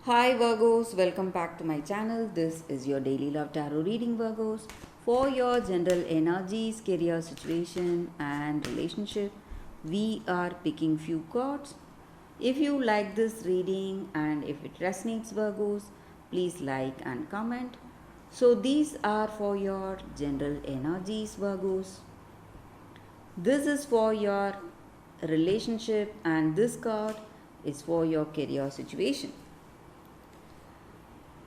Hi Virgos, welcome back to my channel. This is your daily love tarot reading, Virgos, for your general energies, career situation, and relationship. We are picking few cards. If you like this reading and if it resonates, Virgos, please like and comment. So, these are for your general energies, Virgos. This is for your relationship, and this card is for your career situation.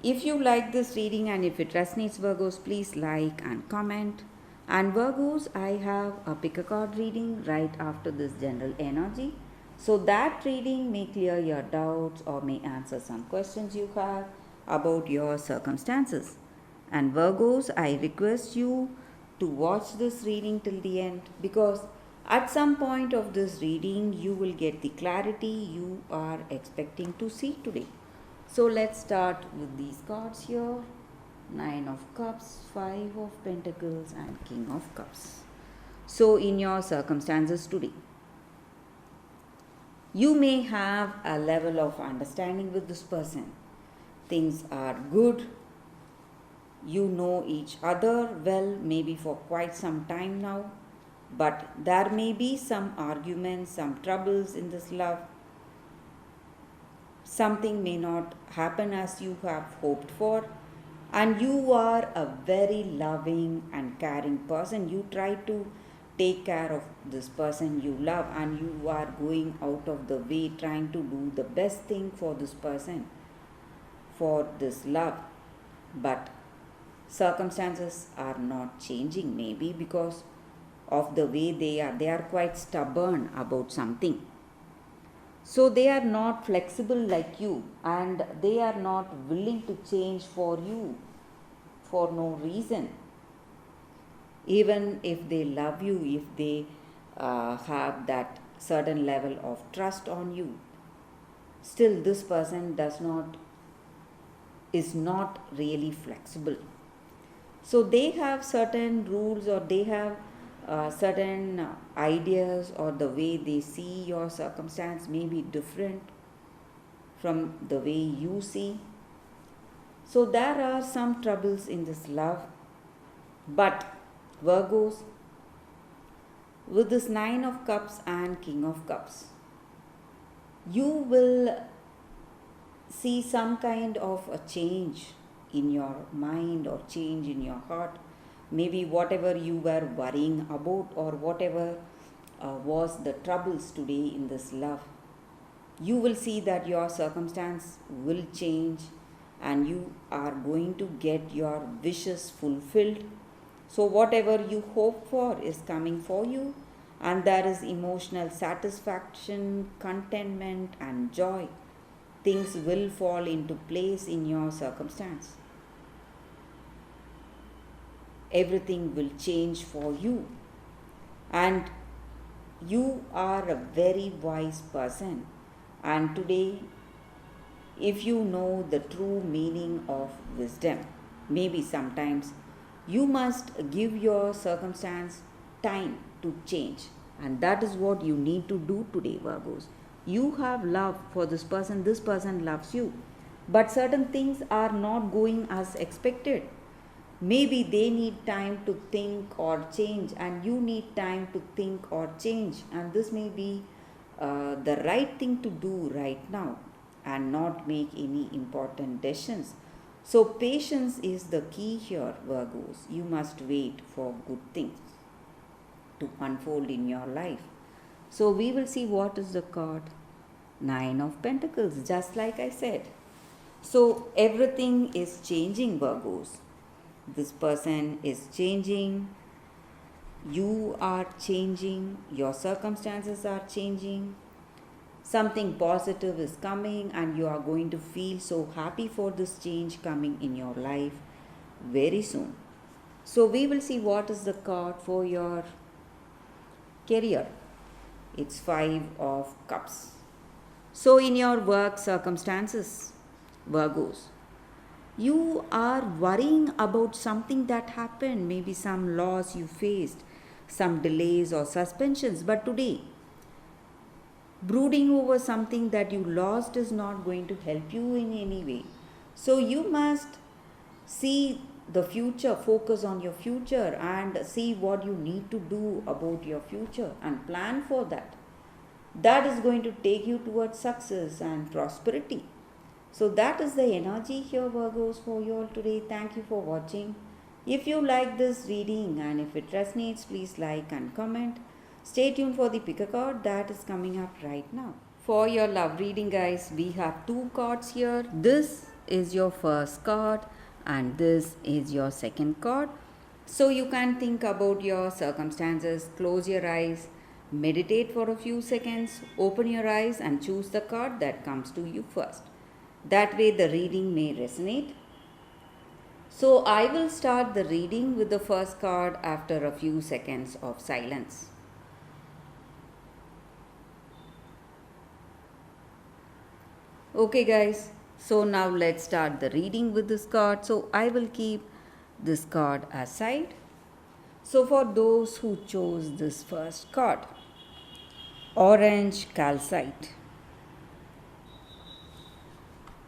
If you like this reading and if it resonates, Virgos, please like and comment. And Virgos, I have a pick a card reading right after this general energy. So that reading may clear your doubts or may answer some questions you have about your circumstances. And Virgos, I request you to watch this reading till the end, because at some point of this reading you will get the clarity you are expecting to see today. So let's start with these cards here. Nine of Cups, Five of Pentacles, and King of Cups. So in your circumstances today, you may have a level of understanding with this person. Things are good. You know each other well, maybe for quite some time now. But there may be some arguments, some troubles in this love. Something may not happen as you have hoped for, and you are a very loving and caring person. You try to take care of this person you love, and you are going out of the way trying to do the best thing for this person, for this love. But circumstances are not changing, maybe because of the way they are quite stubborn about something. So they are not flexible like you, and they are not willing to change for you for no reason. Even if they love you, if they have that certain level of trust on you, still this person is not really flexible. So they have certain rules, or they have certain ideas, or the way they see your circumstance may be different from the way you see. So there are some troubles in this love. But Virgos, with this Nine of Cups and King of Cups, you will see some kind of a change in your mind or change in your heart. Maybe whatever you were worrying about, or whatever was the troubles today in this love, you will see that your circumstance will change and you are going to get your wishes fulfilled. So whatever you hope for is coming for you, and there is emotional satisfaction, contentment, and joy. Things will fall into place in your circumstance. Everything will change for you, and you are a very wise person. And today, if you know the true meaning of wisdom, maybe sometimes you must give your circumstance time to change, and that is what you need to do today, Virgos. You have love for this person loves you, but certain things are not going as expected. Maybe they need time to think or change, and you need time to think or change, and this may be the right thing to do right now and not make any important decisions. So, patience is the key here, Virgos. You must wait for good things to unfold in your life. So, we will see what is the card. Nine of Pentacles, just like I said. So, everything is changing, Virgos. This person is changing, you are changing, your circumstances are changing, something positive is coming, and you are going to feel so happy for this change coming in your life very soon. So we will see what is the card for your career. It's Five of Cups. So in your work circumstances, Virgos, you are worrying about something that happened, maybe some loss you faced, some delays or suspensions. But today, Brooding over something that you lost is not going to help you in any way. So you must see the future, focus on your future, and see what you need to do about your future and plan for that. That is going to take you towards success and prosperity. So that is the energy here, Virgos, for you all today. Thank you for watching. If you like this reading and if it resonates, please like and comment. Stay tuned for the pick a card that is coming up right now. For your love reading, guys, we have two cards here. This is your first card and this is your second card. So you can think about your circumstances, close your eyes, meditate for a few seconds, open your eyes and choose the card that comes to you first. That way the reading may resonate. So I will start the reading with the first card after a few seconds of silence. Okay guys, so now let's start the reading with this card. So I will keep this card aside. So for those who chose this first card, orange calcite.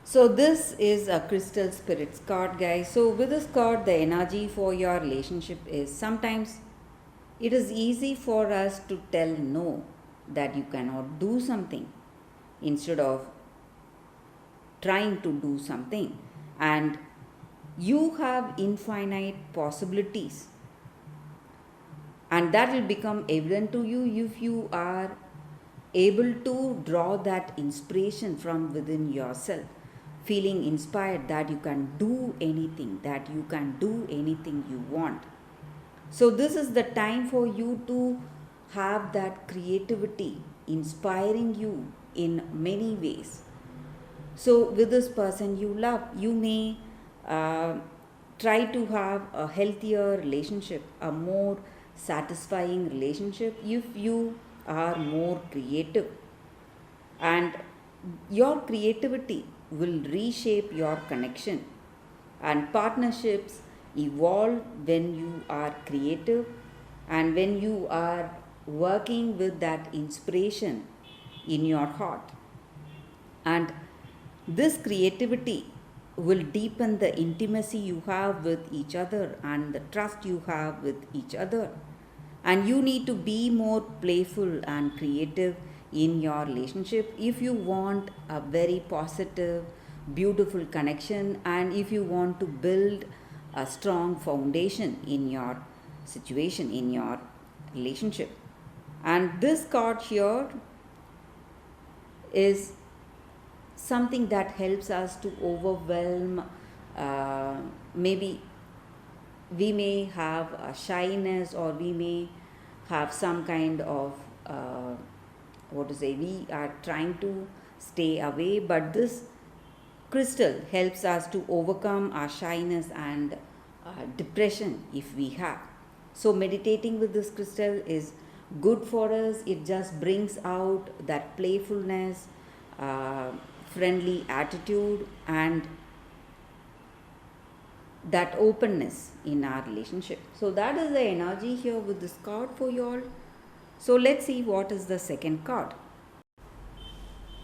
So this is a crystal spirits card, guys. So with this card, the energy for your relationship is sometimes it is easy for us to tell no, that you cannot do something instead of trying to do something, and you have infinite possibilities, and that will become evident to you if you are able to draw that inspiration from within yourself, feeling inspired that you can do anything, that you can do anything you want. So this is the time for you to have that creativity inspiring you in many ways. So with this person you love, you may try to have a healthier relationship, a more satisfying relationship if you are more creative, and your creativity will reshape your connection, and partnerships evolve when you are creative and when you are working with that inspiration in your heart. And this creativity will deepen the intimacy you have with each other and the trust you have with each other. And you need to be more playful and creative in your relationship if you want a very positive, beautiful connection, and if you want to build a strong foundation in your situation, in your relationship. And this card here is something that helps us to overwhelm. Maybe we may have a shyness, or we may have some kind of we are trying to stay away, but this crystal helps us to overcome our shyness and depression if we have. So meditating with this crystal is good for us. It just brings out that playfulness, friendly attitude, and that openness in our relationship. So that is the energy here with this card for you all. So let's see what is the second card.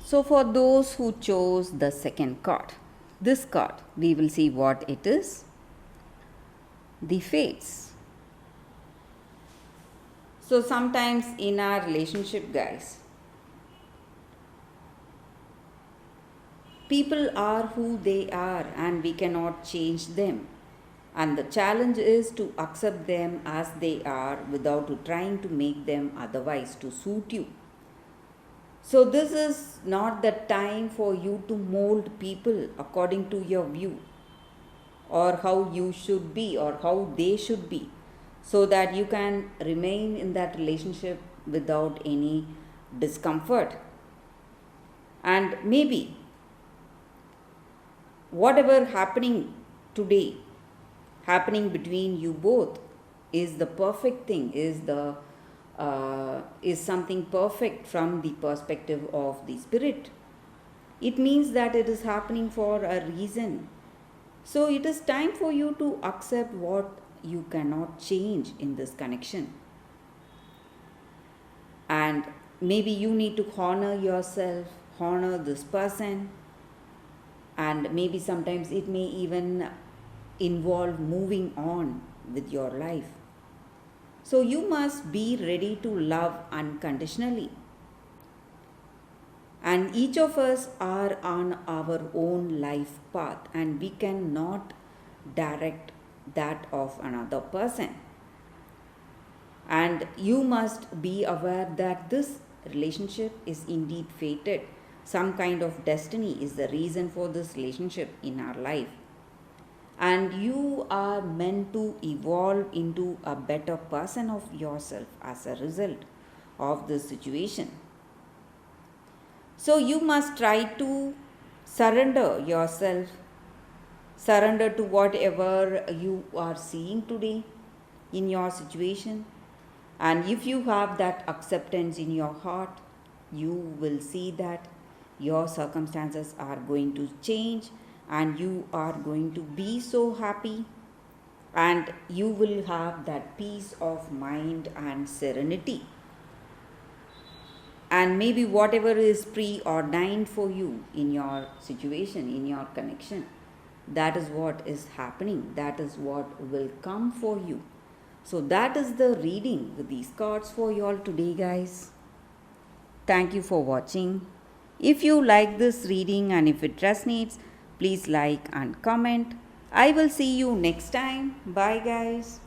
So for those who chose the second card, this card, we will see what it is. The Fates. So sometimes in our relationship, guys, people are who they are and we cannot change them. And the challenge is to accept them as they are without trying to make them otherwise to suit you. So this is not the time for you to mold people according to your view, or how you should be or how they should be, so that you can remain in that relationship without any discomfort. And maybe whatever happening today, happening between you both, is the perfect thing, is something perfect from the perspective of the spirit. It means that it is happening for a reason. So it is time for you to accept what you cannot change in this connection. And maybe you need to honor yourself, honor this person, and maybe sometimes it may even involve moving on with your life. So you must be ready to love unconditionally. And each of us are on our own life path, and we cannot direct that of another person. And you must be aware that this relationship is indeed fated. Some kind of destiny is the reason for this relationship in our life. And you are meant to evolve into a better person of yourself as a result of this situation. So you must try to surrender yourself, surrender to whatever you are seeing today in your situation. And if you have that acceptance in your heart, you will see that your circumstances are going to change and you are going to be so happy, and you will have that peace of mind and serenity. And maybe whatever is preordained for you in your situation, in your connection, that is what is happening, that is what will come for you. So that is the reading with these cards for you all today, guys. Thank you for watching. If you like this reading and if it resonates, please like and comment. I will see you next time. Bye, guys.